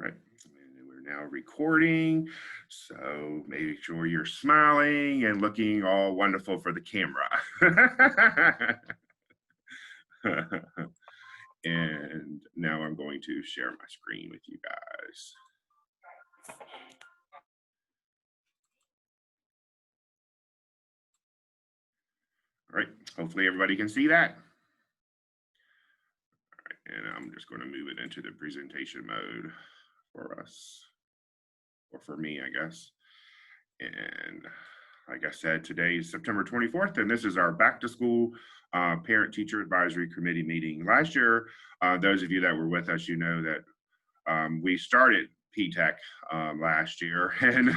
Right. And we're now recording. So make sure you're smiling and looking all wonderful for the camera. And now I'm going to share my screen with you guys. All right. Hopefully everybody can see that. All right. And I'm just going to move it into the presentation mode for us, or for me, I guess. And like I said, today is September 24th, and this is our back to school parent-teacher advisory committee meeting. Last year, those of you that were with us, you know that we started PTAC last year, and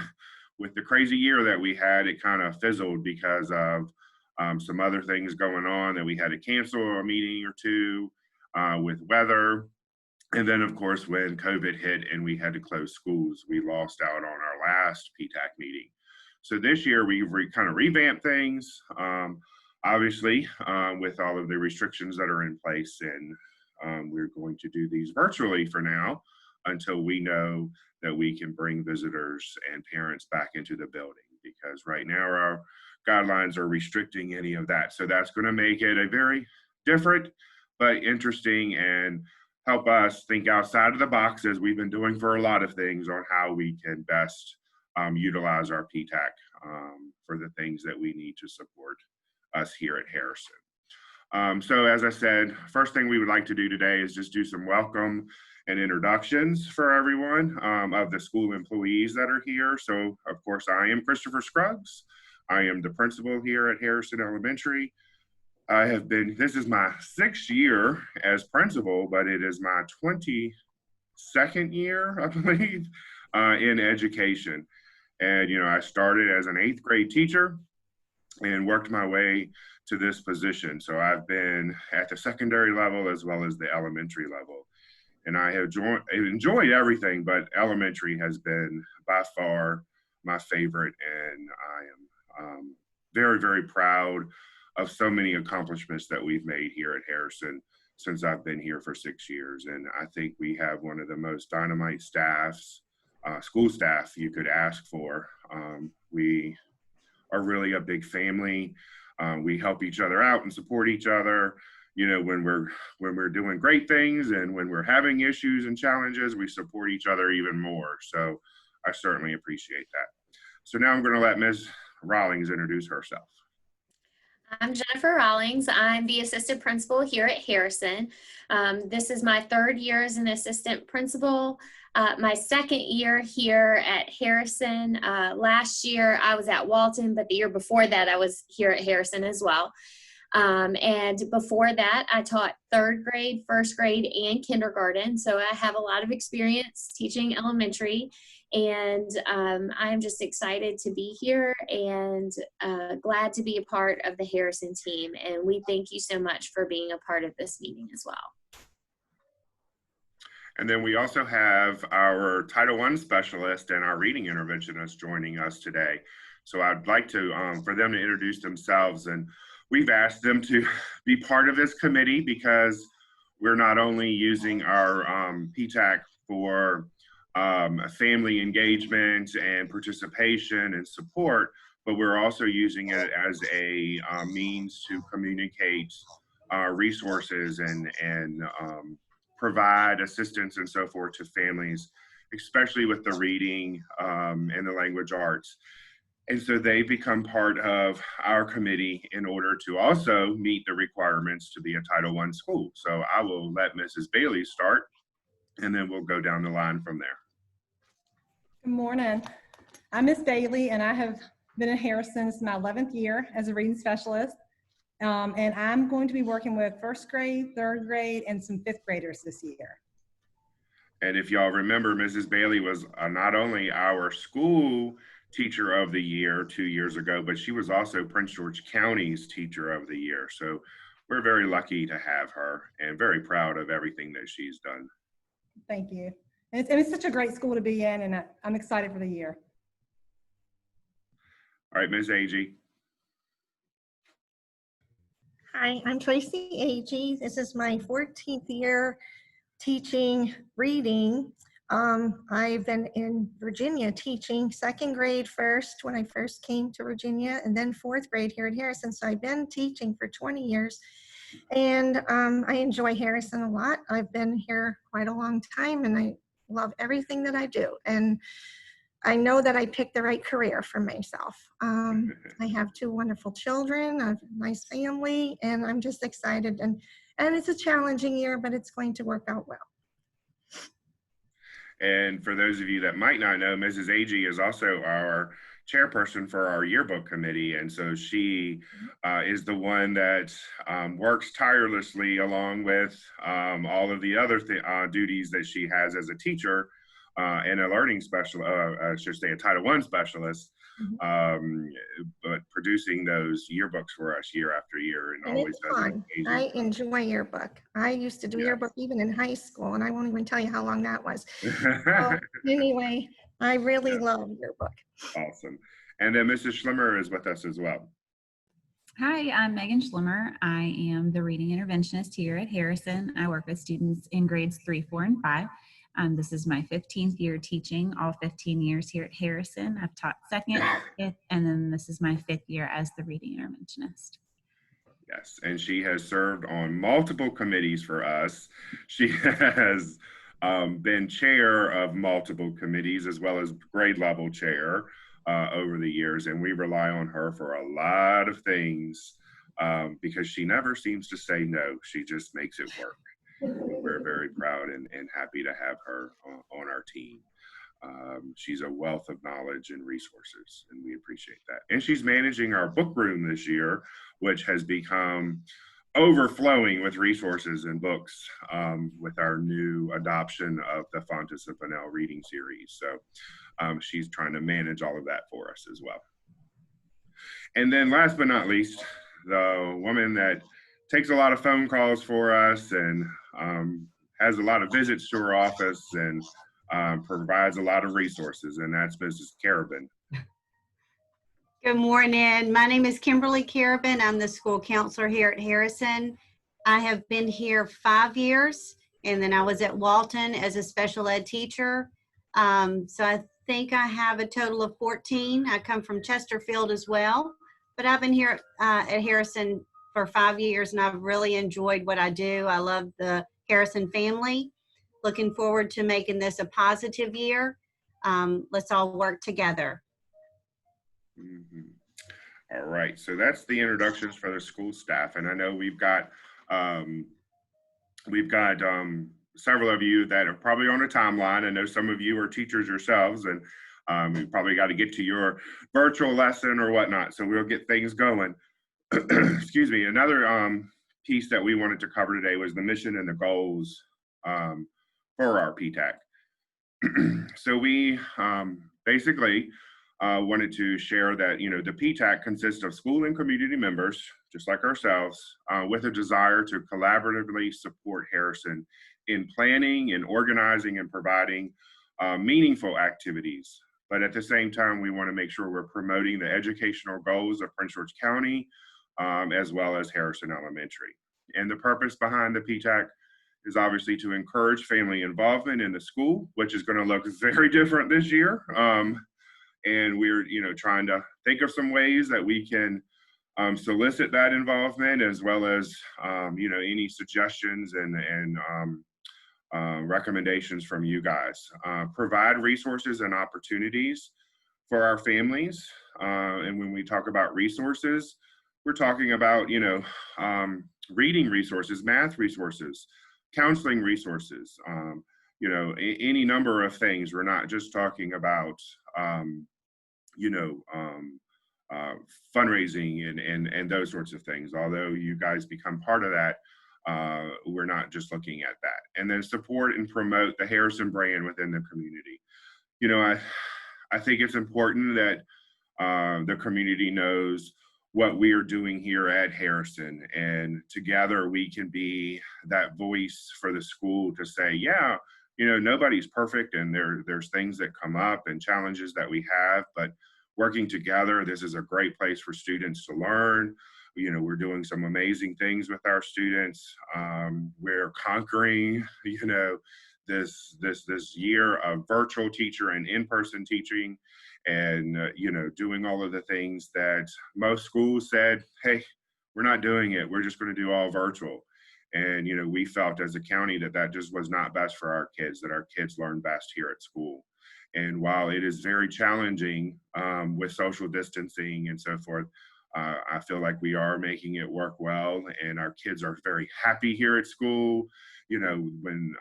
with the crazy year that we had, it kind of fizzled because of some other things going on that we had to cancel a meeting or two with weather. And then, of course, when COVID hit and we had to close schools, we lost out on our last PTAC meeting. So this year, we've kind of revamped things, obviously, with all of the restrictions that are in place. And we're going to do these virtually for now until we know that we can bring visitors and parents back into the building, because right now our guidelines are restricting any of that. So that's going to make it a very different but interesting and help us think outside of the box, as we've been doing for a lot of things, on how we can best utilize our PTAC for the things that we need to support us here at Harrison. So as I said, first thing we would like to do today is just do some welcome and introductions for everyone of the school employees that are here. So of course, I am Christopher Scruggs. I am the principal here at Harrison Elementary. I have been, this is my 6th year as principal, but it is my 22nd year, I believe, in education. And, you know, I started as an 8th grade teacher and worked my way to this position. So I've been at the secondary level as well as the elementary level. And I have enjoyed everything, but elementary has been by far my favorite. And I am very, very proud of so many accomplishments that we've made here at Harrison since I've been here for 6 years. And I think we have one of the most dynamite staffs, school staff you could ask for. We are really a big family. We help each other out and support each other. You know, when we're doing great things and when we're having issues and challenges, we support each other even more. So I certainly appreciate that. So now I'm going to let Ms. Rawlings introduce herself. I'm Jennifer Rawlings. I'm the assistant principal here at Harrison. This is my 3rd year as an assistant principal. My 2nd year here at Harrison. Last year I was at Walton, but the year before that I was here at Harrison as well. And before that I taught 3rd grade, 1st grade, and kindergarten. So I have a lot of experience teaching elementary. And I'm just excited to be here and glad to be a part of the Harrison team. And we thank you so much for being a part of this meeting as well. And then we also have our Title I specialist and our reading interventionist joining us today. So I'd like to, for them to introduce themselves. And we've asked them to be part of this committee because we're not only using our PTAC for family engagement and participation and support, but we're also using it as a means to communicate resources and provide assistance and so forth to families, especially with the reading and the language arts. And so they become part of our committee in order to also meet the requirements to be a Title I school. So I will let Mrs. Bailey start, and then we'll go down the line from there. Good morning. I'm Miss Bailey, and I have been at Harrison since my 11th year as a reading specialist. And I'm going to be working with 1st grade, 3rd grade, and some 5th graders this year. And if y'all remember, Mrs. Bailey was not only our school teacher of the year 2 years ago, but she was also Prince George County's teacher of the year. So we're very lucky to have her and very proud of everything that she's done. Thank you. And it's such a great school to be in, and I'm excited for the year. All right, Ms. Agee. Hi, I'm Tracy Agee. This is my 14th year teaching reading. I've been in Virginia teaching second grade first when I first came to Virginia, and then fourth grade here at Harrison. So I've been teaching for 20 years, and I enjoy Harrison a lot. I've been here quite a long time, and I love everything that I do. And I know that I picked the right career for myself. I have two wonderful children, a nice family, and I'm just excited. And it's a challenging year, but it's going to work out well. And for those of you that might not know, Mrs. Agee is also our chairperson for our yearbook committee. And so she is the one that works tirelessly along with all of the other duties that she has as a teacher and a learning specialist, I should say a Title I specialist, but producing those yearbooks for us year after year, and always it's has fun. I enjoy yearbook. I used to do yearbook even in high school, and I won't even tell you how long that was. So anyway, I really love yearbook. Awesome. And then Mrs. Schlimmer is with us as well. Hi, I'm Megan Schlimmer. I am the reading interventionist here at Harrison. I work with students in grades 3, 4, and 5. This is my 15th year teaching, all 15 years here at Harrison. I've taught 2nd, 5th, and then this is my 5th year as the reading interventionist. Yes, and she has served on multiple committees for us. She has been chair of multiple committees as well as grade level chair over the years, and we rely on her for a lot of things because she never seems to say no. She just makes it work. We're very proud and happy to have her on our team. She's a wealth of knowledge and resources, and we appreciate that. And she's managing our book room this year, which has become overflowing with resources and books with our new adoption of the Fontes of Pinnell reading series. So she's trying to manage all of that for us as well. And then last but not least, the woman that takes a lot of phone calls for us and has a lot of visits to her office and provides a lot of resources, and that's Mrs. Carabin. Good morning. My name is Kimberly Carabin. I'm the school counselor here at Harrison. I have been here 5 years, and then I was at Walton as a special ed teacher. So I think I have a total of 14. I come from Chesterfield as well, but I've been here at Harrison for 5 years, and I've really enjoyed what I do. I love the Harrison family. Looking forward to making this a positive year. Let's all work together. All right, so that's the introductions for the school staff, and I know we've got several of you that are probably on a timeline. I know some of you are teachers yourselves, and you probably got to get to your virtual lesson or whatnot, so we'll get things going. Excuse me. Another piece that we wanted to cover today was the mission and the goals for our PTAC. So we basically wanted to share that, you know, the PTAC consists of school and community members, just like ourselves, with a desire to collaboratively support Harrison in planning and organizing and providing meaningful activities. But at the same time, we want to make sure we're promoting the educational goals of Prince George County, as well as Harrison Elementary. And the purpose behind the PTAC is obviously to encourage family involvement in the school, which is going to look very different this year. And we're, you know, trying to think of some ways that we can solicit that involvement, as well as, you know, any suggestions and recommendations from you guys. Provide resources and opportunities for our families. And when we talk about resources, we're talking about, you know, reading resources, math resources, counseling resources, you know, any number of things. We're not just talking about, you know, fundraising and those sorts of things. Although you guys become part of that, we're not just looking at that. And then support and promote the Harrison brand within the community. You know, I think it's important that the community knows what we are doing here at Harrison, and together we can be that voice for the school to say, yeah, you know, nobody's perfect, and there's things that come up and challenges that we have, but working together, this is a great place for students to learn. You know, we're doing some amazing things with our students. We're conquering, you know, this year of virtual teacher and in-person teaching, and doing all of the things that most schools said, hey, we're not doing it, we're just going to do all virtual. And we felt as a county that just was not best for our kids, that our kids learn best here at school. And while it is very challenging with social distancing and so forth, I feel like we are making it work well, and our kids are very happy here at school. When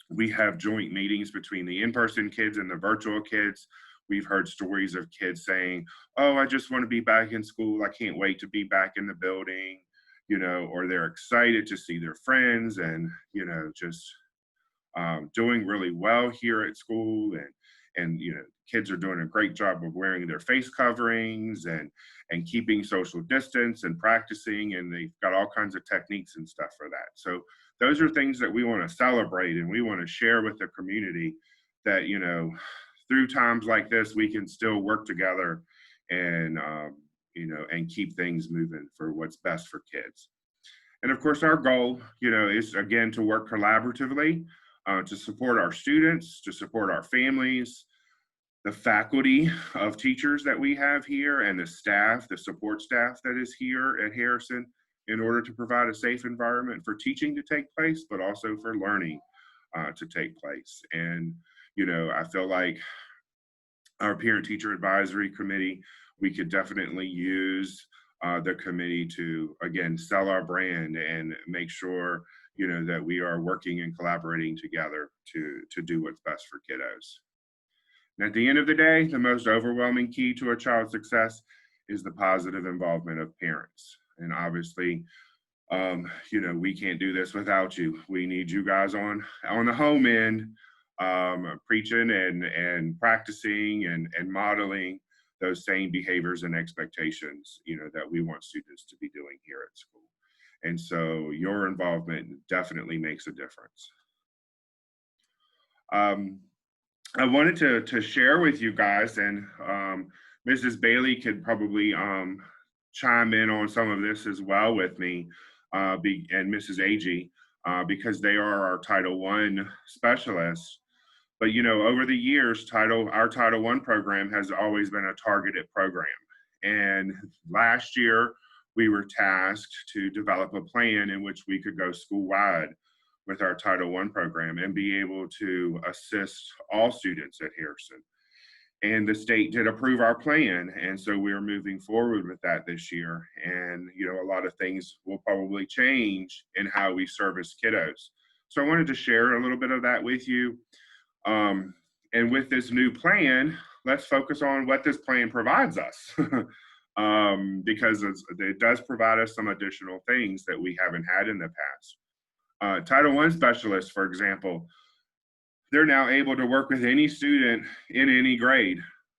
we have joint meetings between the in-person kids and the virtual kids, we've heard stories of kids saying, oh, I just want to be back in school, I can't wait to be back in the building, or they're excited to see their friends, and just doing really well here at school. And kids are doing a great job of wearing their face coverings and keeping social distance and practicing, and they've got all kinds of techniques and stuff for that. So those are things that we want to celebrate, and we want to share with the community that through times like this we can still work together and and keep things moving for what's best for kids. And of course, our goal is again to work collaboratively to support our students, to support our families, the faculty of teachers that we have here, and the staff, the support staff that is here at Harrison, in order to provide a safe environment for teaching to take place, but also for learning to take place. And, I feel like our parent-teacher advisory committee, we could definitely use the committee to, again, sell our brand and make sure that we are working and collaborating together to do what's best for kiddos. And at the end of the day, the most overwhelming key to a child's success is the positive involvement of parents. And obviously, we can't do this without you. We need you guys on the home end, preaching and practicing and modeling those same behaviors and expectations, that we want students to be doing here at school. And so your involvement definitely makes a difference. I wanted to share with you guys, and Mrs. Bailey could probably chime in on some of this as well with me, and Mrs. Agee, because they are our Title I specialists. But over the years, our Title I program has always been a targeted program. And last year, we were tasked to develop a plan in which we could go school-wide with our Title I program and be able to assist all students at Harrison. And the state did approve our plan, and so we're moving forward with that this year. And a lot of things will probably change in how we service kiddos. So I wanted to share a little bit of that with you. And with this new plan, let's focus on what this plan provides us. Because it does provide us some additional things that we haven't had in the past. Title I specialists, for example, they're now able to work with any student in any grade,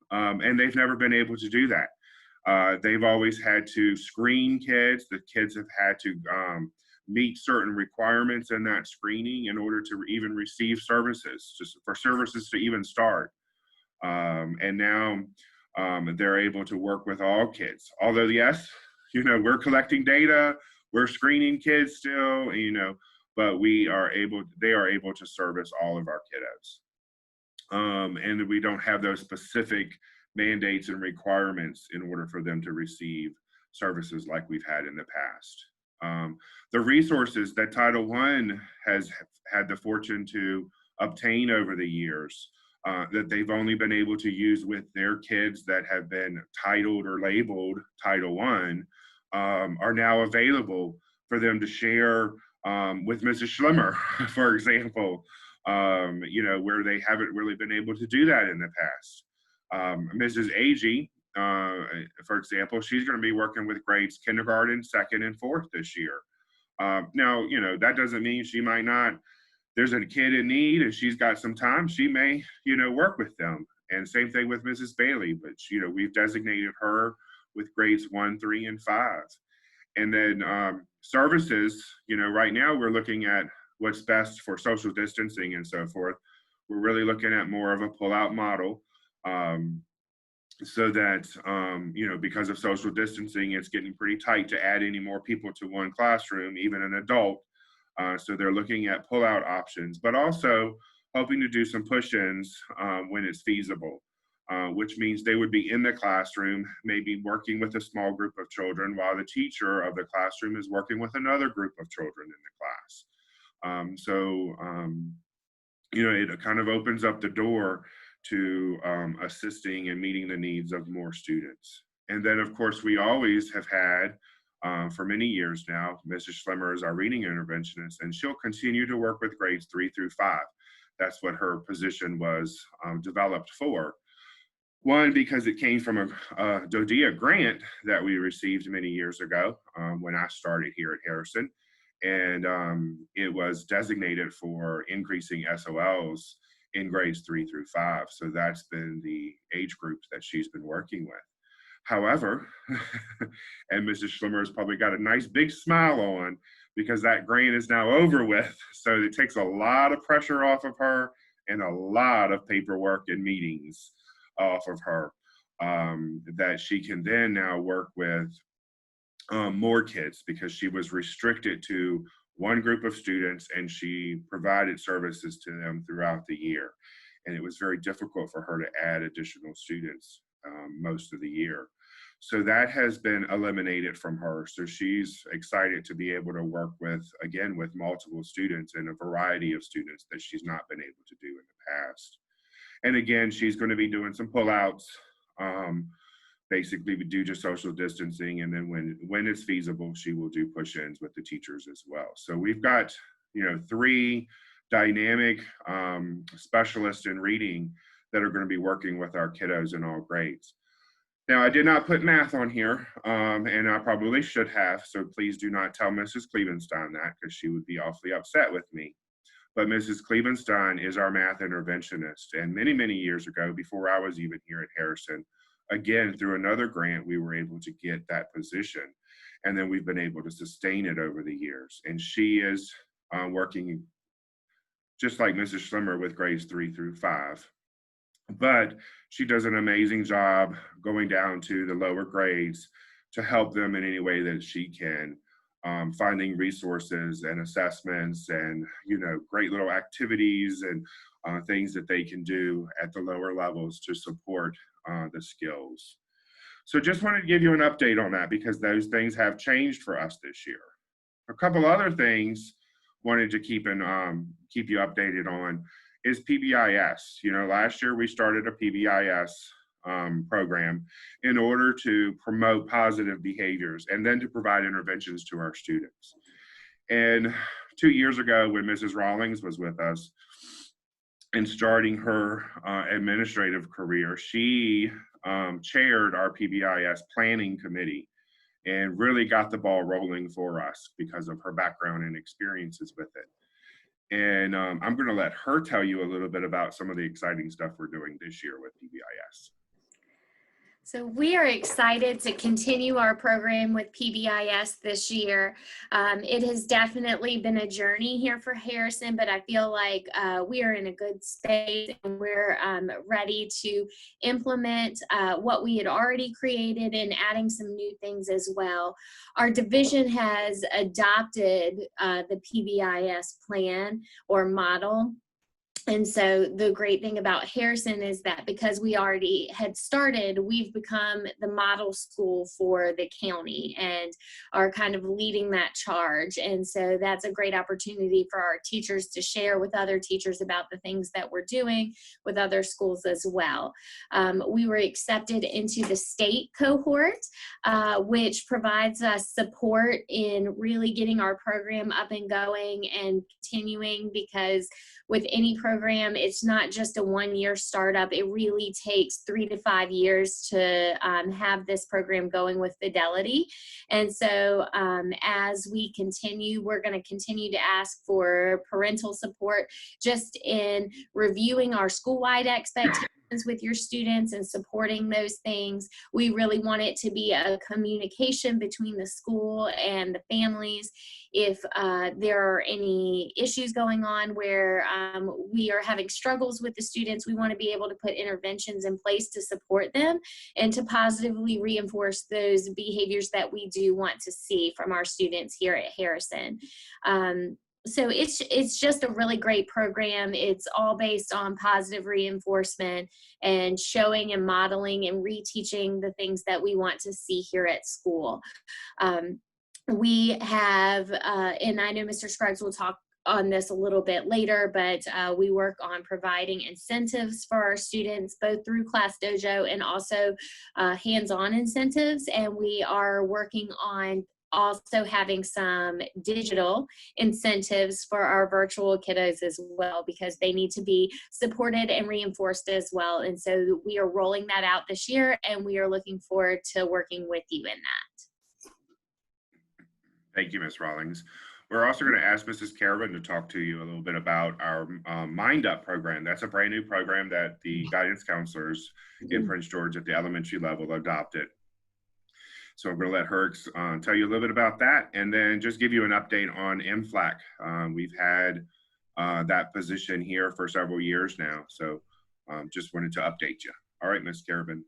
and they've never been able to do that. They've always had to screen kids. The kids have had to meet certain requirements in that screening in order to even receive services, just for services to even start. And now they're able to work with all kids. Although, yes, we're collecting data, we're screening kids still, but they are able to service all of our kiddos. And we don't have those specific mandates and requirements in order for them to receive services like we've had in the past. The resources that Title I has had the fortune to obtain over the years, that they've only been able to use with their kids that have been titled or labeled Title I, are now available for them to share with Mrs. Schlimmer, for example, where they haven't really been able to do that in the past. Mrs. Agee, for example, she's going to be working with grades kindergarten, second, and fourth this year. Now, that doesn't mean she might not. There's a kid in need and she's got some time, she may, work with them. And same thing with Mrs. Bailey, but, we've designated her with grades 1, 3, and 5. And then services, right now we're looking at what's best for social distancing and so forth. We're really looking at more of a pull-out model. So that, because of social distancing, it's getting pretty tight to add any more people to one classroom, even an adult. So they're looking at pull-out options, but also hoping to do some push-ins when it's feasible, which means they would be in the classroom, maybe working with a small group of children while the teacher of the classroom is working with another group of children in the class. You know, it kind of opens up the door to assisting and meeting the needs of more students. And then, of course, we always have had, for many years now, Mrs. Schlemmer is our reading interventionist, and she'll continue to work with grades 3 through 5. That's what her position was developed for. One, because it came from a DODEA grant that we received many years ago when I started here at Harrison. And it was designated for increasing SOLs in grades 3 through 5. So that's been the age groups that she's been working with. However, and Mrs. Schlemmer has probably got a nice big smile on because that grant is now over with. So it takes a lot of pressure off of her and a lot of paperwork and meetings off of her that she can then now work with more kids, because she was restricted to one group of students and she provided services to them throughout the year. And it was very difficult for her to add additional students most of the year. So that has been eliminated from her. So she's excited to be able to work with, again, with multiple students and a variety of students that she's not been able to do in the past. And again, she's going to be doing some pullouts, basically due to social distancing. And then when it's feasible, she will do push-ins with the teachers as well. So we've got, you know, 3 dynamic specialists in reading that are going to be working with our kiddos in all grades. Now, I did not put math on here, and I probably should have, so please do not tell Mrs. Clevenstein that, because she would be awfully upset with me. But Mrs. Clevenstein is our math interventionist, and many, many years ago, before I was even here at Harrison, again, through another grant, we were able to get that position, and then we've been able to sustain it over the years. And she is working just like Mrs. Schlemmer with grades 3 through 5. But she does an amazing job going down to the lower grades to help them in any way that she can, finding resources and assessments and, you know, great little activities and things that they can do at the lower levels to support the skills. So just wanted to give you an update on that, because those things have changed for us this year. A couple other things wanted to keep you updated on is PBIS. You know, last year we started a PBIS program in order to promote positive behaviors and then to provide interventions to our students. And 2 years ago, when Mrs. Rawlings was with us and starting her administrative career, she chaired our PBIS planning committee and really got the ball rolling for us because of her background and experiences with it. And I'm going to let her tell you a little bit about some of the exciting stuff we're doing this year with PBIS. So we are excited to continue our program with PBIS this year. It has definitely been a journey here for Harrison, but I feel like we are in a good space and we're ready to implement what we had already created and adding some new things as well. Our division has adopted the PBIS plan or model. And so the great thing about Harrison is that because we already had started, we've become the model school for the county and are kind of leading that charge. And so that's a great opportunity for our teachers to share with other teachers about the things that we're doing with other schools as well. We were accepted into the state cohort, which provides us support in really getting our program up and going and continuing, because with any program, it's not just a one-year startup. It really takes 3 to 5 years to have this program going with fidelity. And so as we continue, we're going to continue to ask for parental support just in reviewing our school-wide expectations with your students and supporting those things. We really want it to be a communication between the school and the families. If there are any issues going on where we are having struggles with the students, we want to be able to put interventions in place to support them and to positively reinforce those behaviors that we do want to see from our students here at Harrison. So it's just a really great program. It's all based on positive reinforcement and showing and modeling and reteaching the things that we want to see here at school. We have, and I know Mr. Scruggs will talk on this a little bit later, but we work on providing incentives for our students, both through Class Dojo and also hands-on incentives. And we are working on also having some digital incentives for our virtual kiddos as well, because they need to be supported and reinforced as well. And so we are rolling that out this year, and we are looking forward to working with you in that. Thank you, Ms. Rawlings. We're also going to ask Mrs. Caravan to talk to you a little bit about our Mind Up program. That's a brand new program that the guidance counselors in Prince George at the elementary level adopted. So I'm going to let her tell you a little bit about that, and then just give you an update on MFLAC. We've had that position here for several years now, so just wanted to update you. All right, Ms. Caravan.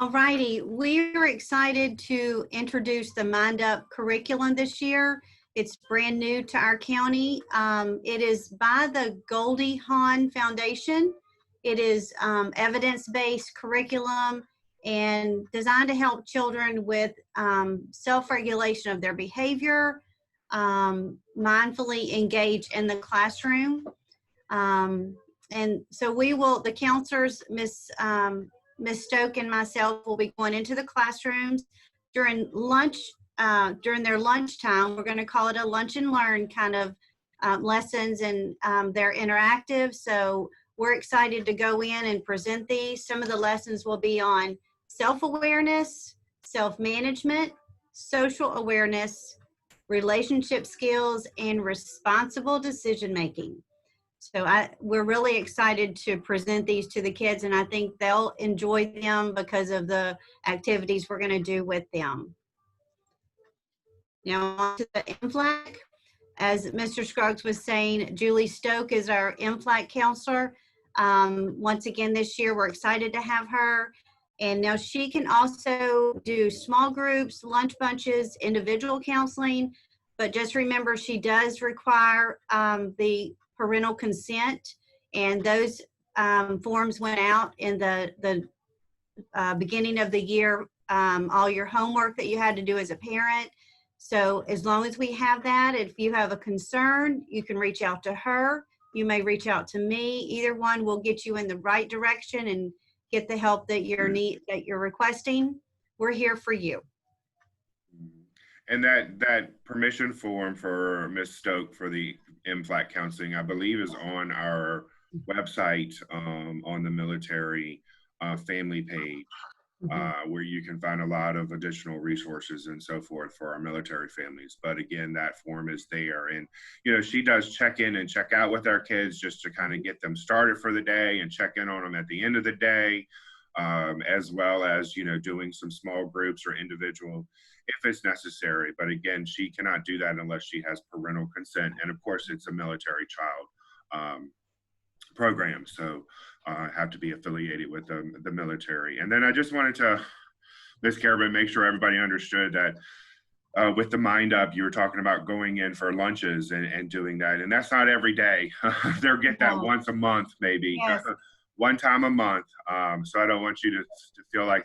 All righty, we're excited to introduce the Mind Up curriculum this year. It's brand new to our county. It is by the Goldie Hawn Foundation. It is evidence-based curriculum and designed to help children with self-regulation of their behavior, mindfully engage in the classroom. And so the counselors, Ms. Stoke and myself, will be going into the classrooms during lunch, during their lunchtime. We're going to call it a lunch and learn kind of lessons, and they're interactive. So we're excited to go in and present these. Some of the lessons will be on self-awareness, self-management, social awareness, relationship skills, and responsible decision-making. So we're really excited to present these to the kids, and I think they'll enjoy them because of the activities we're going to do with them. Now on to the MFLAC. As Mr. Scruggs was saying, Julie Stoke is our MFLAC counselor. Once again this year, we're excited to have her. And now she can also do small groups, lunch bunches, individual counseling. But just remember, she does require the parental consent, and those forms went out in the beginning of the year, all your homework that you had to do as a parent. So as long as we have that, if you have a concern, you can reach out to her. You may reach out to me. Either one will get you in the right direction and get the help that you're requesting. We're here for you. And that permission form for Ms. Stoke for the MFLAC counseling, I believe, is on our website, on the military family page, where you can find a lot of additional resources and so forth for our military families. But again, that form is there. And, you know, she does check in and check out with our kids just to kind of get them started for the day and check in on them at the end of the day, as well as, you know, doing some small groups or individual if it's necessary. But again, she cannot do that unless she has parental consent. And of course, it's a military child program. So have to be affiliated with the military. And then I just wanted to, Ms. Caravan, make sure everybody understood that with the Mind Up, you were talking about going in for lunches and doing that. And that's not every day. They'll get that once a month, maybe. Yes. One time a month. So I don't want you to feel like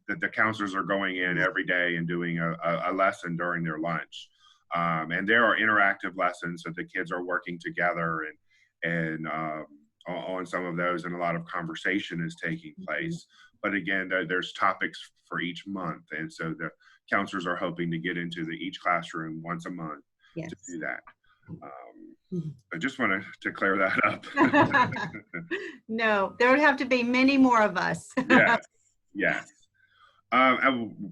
that the counselors are going in every day and doing a lesson during their lunch. And there are interactive lessons that the kids are working together and on some of those, and a lot of conversation is taking place. But again, there's topics for each month. And so the counselors are hoping to get into each classroom once a month to do that. I just wanted to clear that up. No, there would have to be many more of us. Yes.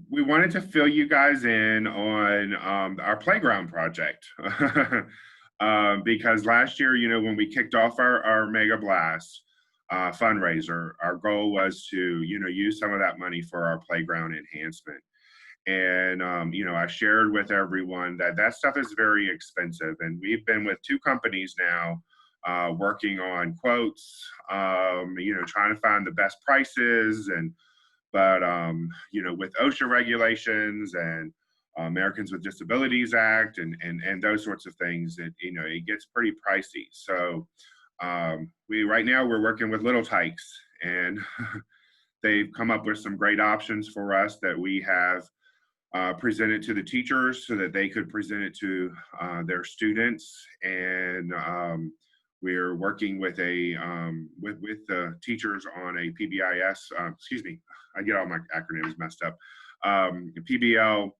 We wanted to fill you guys in on our playground project. Because last year, you know, when we kicked off our Mega Blast fundraiser, our goal was to, you know, use some of that money for our playground enhancement. And, you know, I shared with everyone that stuff is very expensive. And we've been with 2 companies now working on quotes, you know, trying to find the best prices. But, you know, with OSHA regulations and Americans with Disabilities Act and those sorts of things. It gets pretty pricey. So right now we're working with Little Tykes, and they've come up with some great options for us that we have presented to the teachers so that they could present it to their students. And we're working with with the teachers on a PBIS. Excuse me, I get all my acronyms messed up. PBL,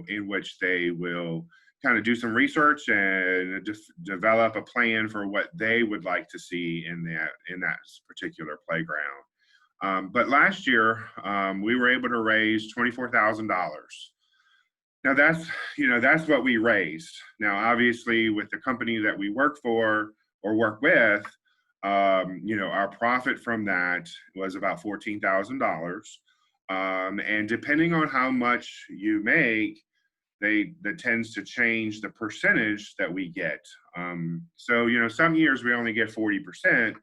in which they will kind of do some research and develop a plan for what they would like to see in that particular playground. But last year, we were able to raise $24,000. Now that's what we raised. Now, obviously, with the company that we work for or work with, our profit from that was about $14,000. And depending on how much you make, that tends to change the percentage that we get. So some years we only get 40%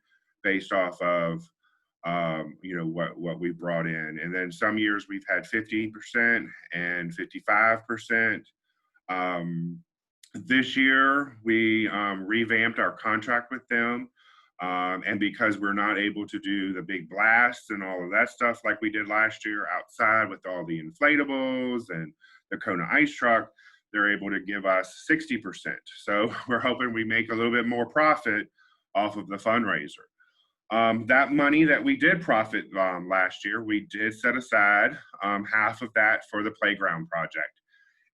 based off of what we brought in, and then some years we've had 50% and 55%. This year we revamped our contract with them, and because we're not able to do the big blasts and all of that stuff like we did last year outside with all the inflatables and the Kona ice truck, they're able to give us 60%. So we're hoping we make a little bit more profit off of the fundraiser. That money that we did profit last year, we did set aside half of that for the playground project.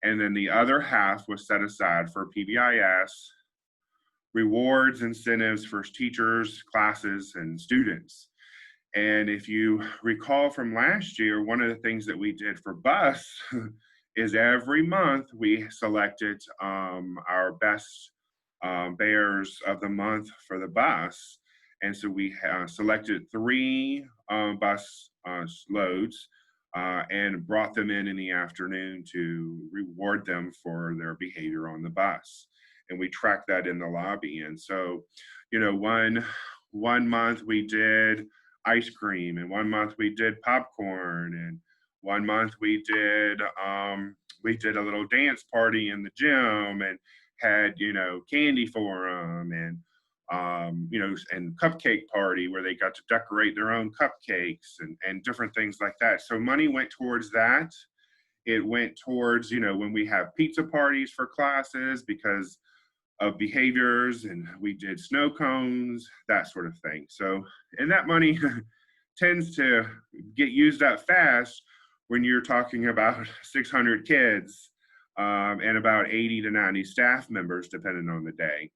And then the other half was set aside for PBIS, rewards, incentives for teachers, classes, and students. And if you recall from last year, one of the things that we did for bus is every month we selected our best bears of the month for the bus. And so we selected 3 bus loads and brought them in the afternoon to reward them for their behavior on the bus. And we tracked that in the lobby. And so, one month we did ice cream, and one month we did popcorn, and one month we did a little dance party in the gym and had candy for them, and and cupcake party where they got to decorate their own cupcakes and different things like that. So money went towards that. It went towards, when we have pizza parties for classes because of behaviors, and we did snow cones, that sort of thing. So, and that money tends to get used up fast when you're talking about 600 kids and about 80 to 90 staff members, depending on the day.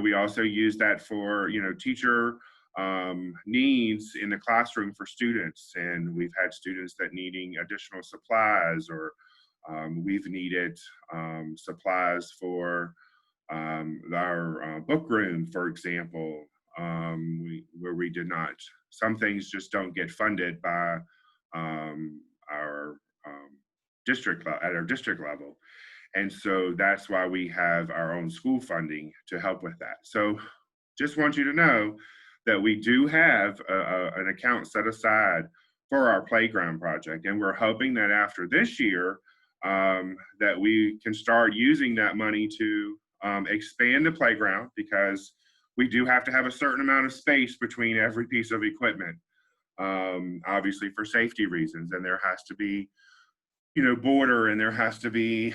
We also use that for, teacher needs in the classroom for students. And we've had students that needing additional supplies, or we've needed supplies for our book room, for example, where we did not, some things just don't get funded by our district at our district level. And so that's why we have our own school funding to help with that. So just want you to know that we do have an account set aside for our playground project. And we're hoping that after this year, that we can start using that money to expand the playground, because we do have to have a certain amount of space between every piece of equipment, obviously for safety reasons. And there has to be border, and there has to be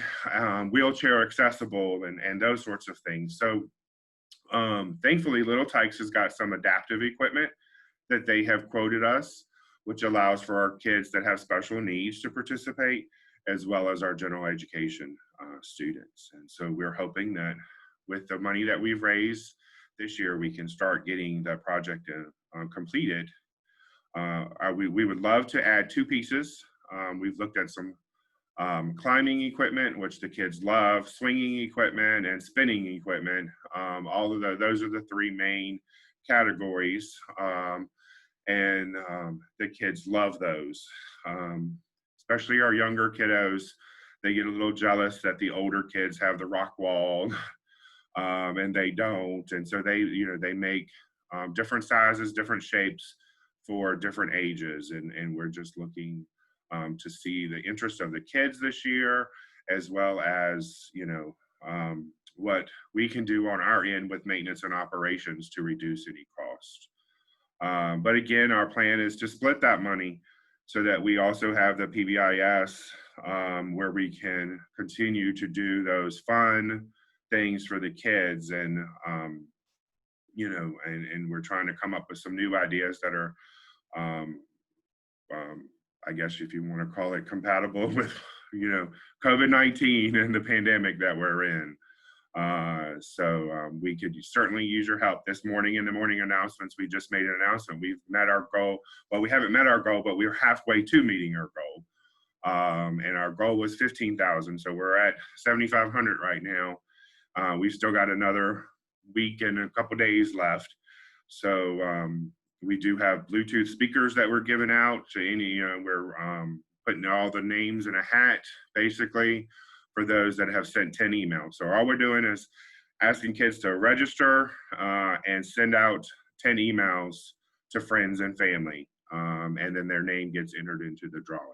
wheelchair accessible and those sorts of things. So thankfully, Little Tykes has got some adaptive equipment that they have quoted us, which allows for our kids that have special needs to participate, as well as our general education students. And so we're hoping that with the money that we've raised this year, we can start getting the project completed. We would love to add 2 pieces. We've looked at some climbing equipment, which the kids love, swinging equipment, and spinning equipment. All of those are the 3 main categories, and the kids love those, especially our younger kiddos. They get a little jealous that the older kids have the rock wall, and they don't, and so they make different sizes, different shapes for different ages, and we're just looking to see the interest of the kids this year, as well as, what we can do on our end with maintenance and operations to reduce any cost. But again, our plan is to split that money so that we also have the PBIS where we can continue to do those fun things for the kids. And, and we're trying to come up with some new ideas that are, I guess if you want to call it compatible with, COVID-19 and the pandemic that we're in. So we could certainly use your help. This morning in the morning announcements, we just made an announcement. We've met our goal. Well, we haven't met our goal, but we're halfway to meeting our goal. And our goal was 15,000. So we're at 7,500 right now. We've still got another week and a couple days left. So we do have Bluetooth speakers that we're giving out to any, we're putting all the names in a hat, basically, for those that have sent 10 emails. So all we're doing is asking kids to register and send out 10 emails to friends and family. And then their name gets entered into the drawing.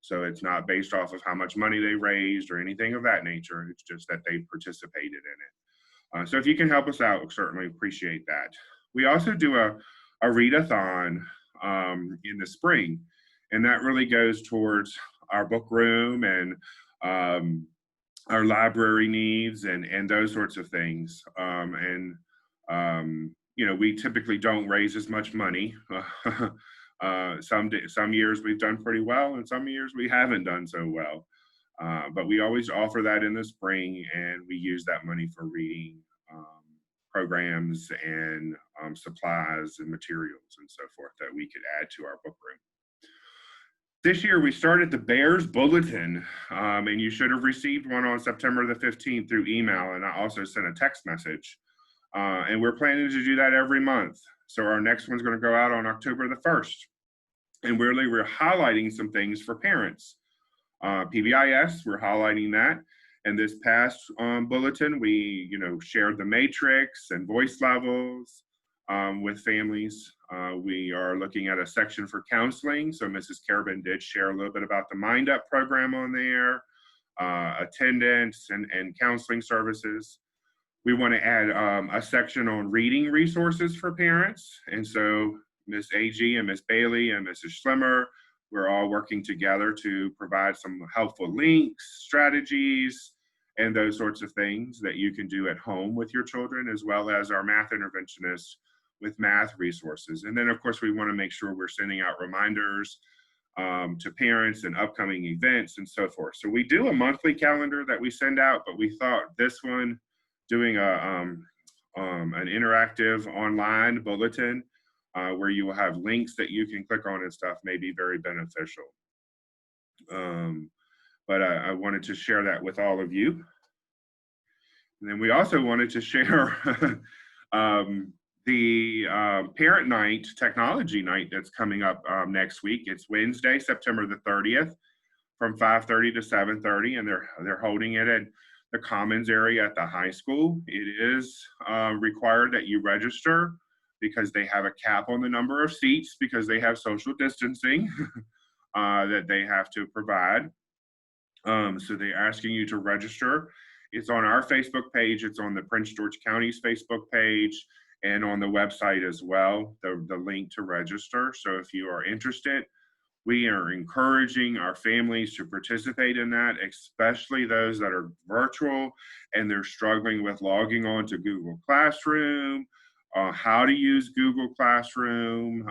So it's not based off of how much money they raised or anything of that nature. It's just that they participated in it. So if you can help us out, we certainly appreciate that. We also do a readathon in the spring, and that really goes towards our book room and our library needs and those sorts of things. We typically don't raise as much money. Some years we've done pretty well, and some years we haven't done so well. But we always offer that in the spring, and we use that money for reading programs and supplies and materials and so forth that we could add to our book room. This year we started the Bears Bulletin, and you should have received one on September the 15th through email, and I also sent a text message. And we're planning to do that every month. So our next one's going to go out on October the 1st. And really, we're highlighting some things for parents. PBIS, we're highlighting that. And this past bulletin, we shared the matrix and voice levels with families. We are looking at a section for counseling. So Mrs. Carabin did share a little bit about the Mind Up program on there, attendance and counseling services. We want to add a section on reading resources for parents. And so Ms. A.G. and Ms. Bailey and Mrs. Schlimmer, we're all working together to provide some helpful links, strategies, and those sorts of things that you can do at home with your children, as well as our math interventionists with math resources. And then, of course, we want to make sure we're sending out reminders to parents and upcoming events and so forth. So we do a monthly calendar that we send out, but we thought this one, doing an interactive online bulletin where you will have links that you can click on and stuff may be very beneficial. But I wanted to share that with all of you. And then we also wanted to share the parent night, technology night that's coming up next week. It's Wednesday, September the 30th from 5:30 to 7:30, and they're holding it at the Commons area at the high school. It is required that you register because they have a cap on the number of seats because they have social distancing that they have to provide. So they're asking you to register. It's on our Facebook page. It's on the Prince George County's Facebook page and on the website as well, the link to register. So if you are interested, we are encouraging our families to participate in that, especially those that are virtual and they're struggling with logging on to Google Classroom, how to use Google Classroom,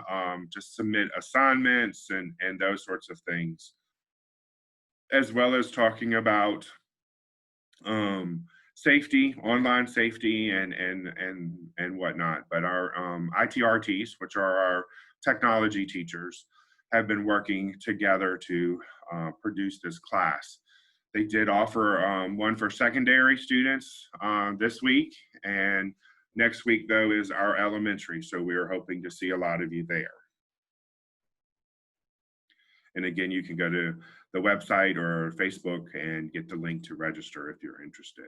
to submit assignments and those sorts of things, as well as talking about safety, online safety and whatnot. But our ITRTs, which are our technology teachers, have been working together to produce this class. They did offer one for secondary students this week, and next week, though, is our elementary, so we are hoping to see a lot of you there. And again, you can go to the website or Facebook and get the link to register if you're interested.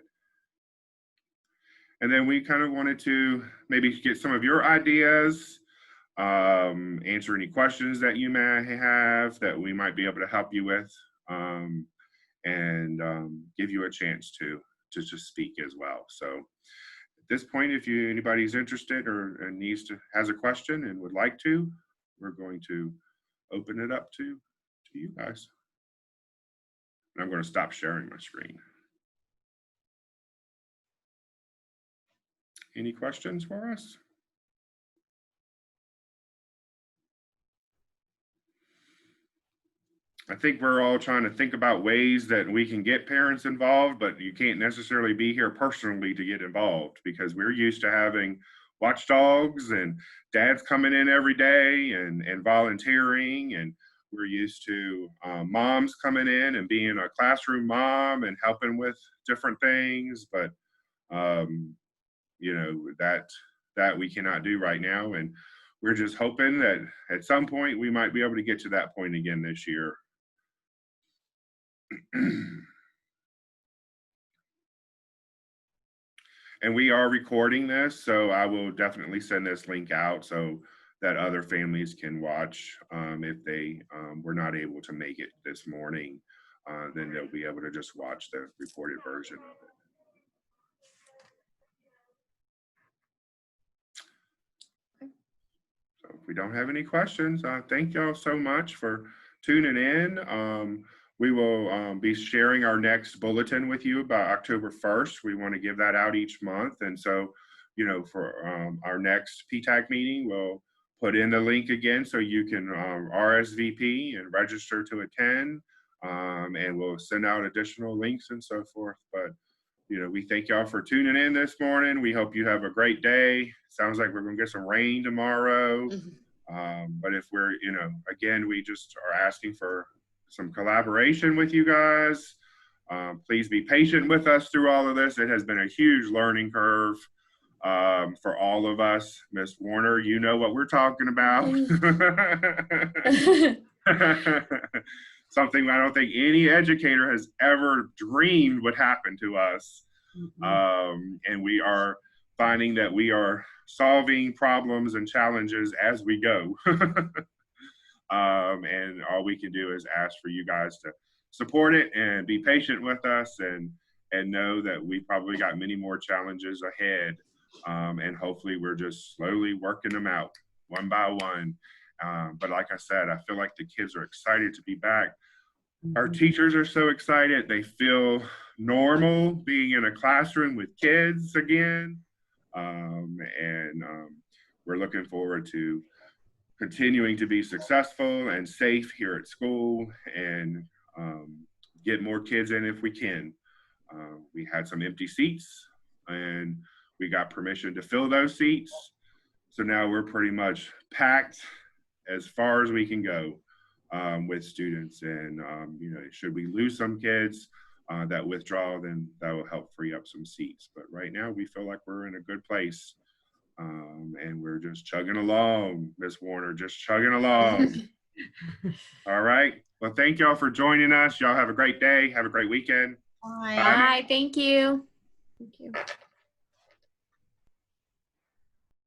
And then we kind of wanted to maybe get some of your ideas answer any questions that you may have that we might be able to help you with, and give you a chance to just speak as well. So at this point, if anybody's interested or has a question and would like to, we're going to open it up to you guys. And I'm going to stop sharing my screen. Any questions for us? I think we're all trying to think about ways that we can get parents involved, but you can't necessarily be here personally to get involved, because we're used to having watchdogs and dads coming in every day and volunteering, and we're used to moms coming in and being a classroom mom and helping with different things, but you know, that we cannot do right now, and we're just hoping that at some point we might be able to get to that point again this year. And we are recording this, so I will definitely send this link out so that other families can watch. If they were not able to make it this morning, then they'll be able to just watch the recorded version of it. So if we don't have any questions, thank y'all so much for tuning in. We will be sharing our next bulletin with you by October 1st. We want to give that out each month. And so, you know, for our next PTAC meeting, we'll put in the link again so you can RSVP and register to attend. And we'll send out additional links and so forth. But, you know, we thank y'all for tuning in this morning. We hope you have a great day. Sounds like we're going to get some rain tomorrow. But if we're, you know, again, we just are asking for some collaboration with you guys. Please be patient with us through all of this. It has been a huge learning curve for all of us. Miss Warner, you know what we're talking about. Something I don't think any educator has ever dreamed would happen to us. And we are finding that we are solving problems and challenges as we go. And all we can do is ask for you guys to support it and be patient with us, and know that we probably got many more challenges ahead. And hopefully we're just slowly working them out one by one. But like I said, I feel like the kids are excited to be back. Our teachers are so excited. They feel normal being in a classroom with kids again. We're looking forward to continuing to be successful and safe here at school, and get more kids in if we can. We had some empty seats, and we got permission to fill those seats. So now we're pretty much packed as far as we can go with students. And you know, should we lose some kids that withdraw, then that will help free up some seats. But right now we feel like we're in a good place. And we're just chugging along, Miss Warner, just chugging along. All right. Well, thank y'all for joining us. Y'all have a great day. Have a great weekend. Bye. Bye. Thank you. Thank you.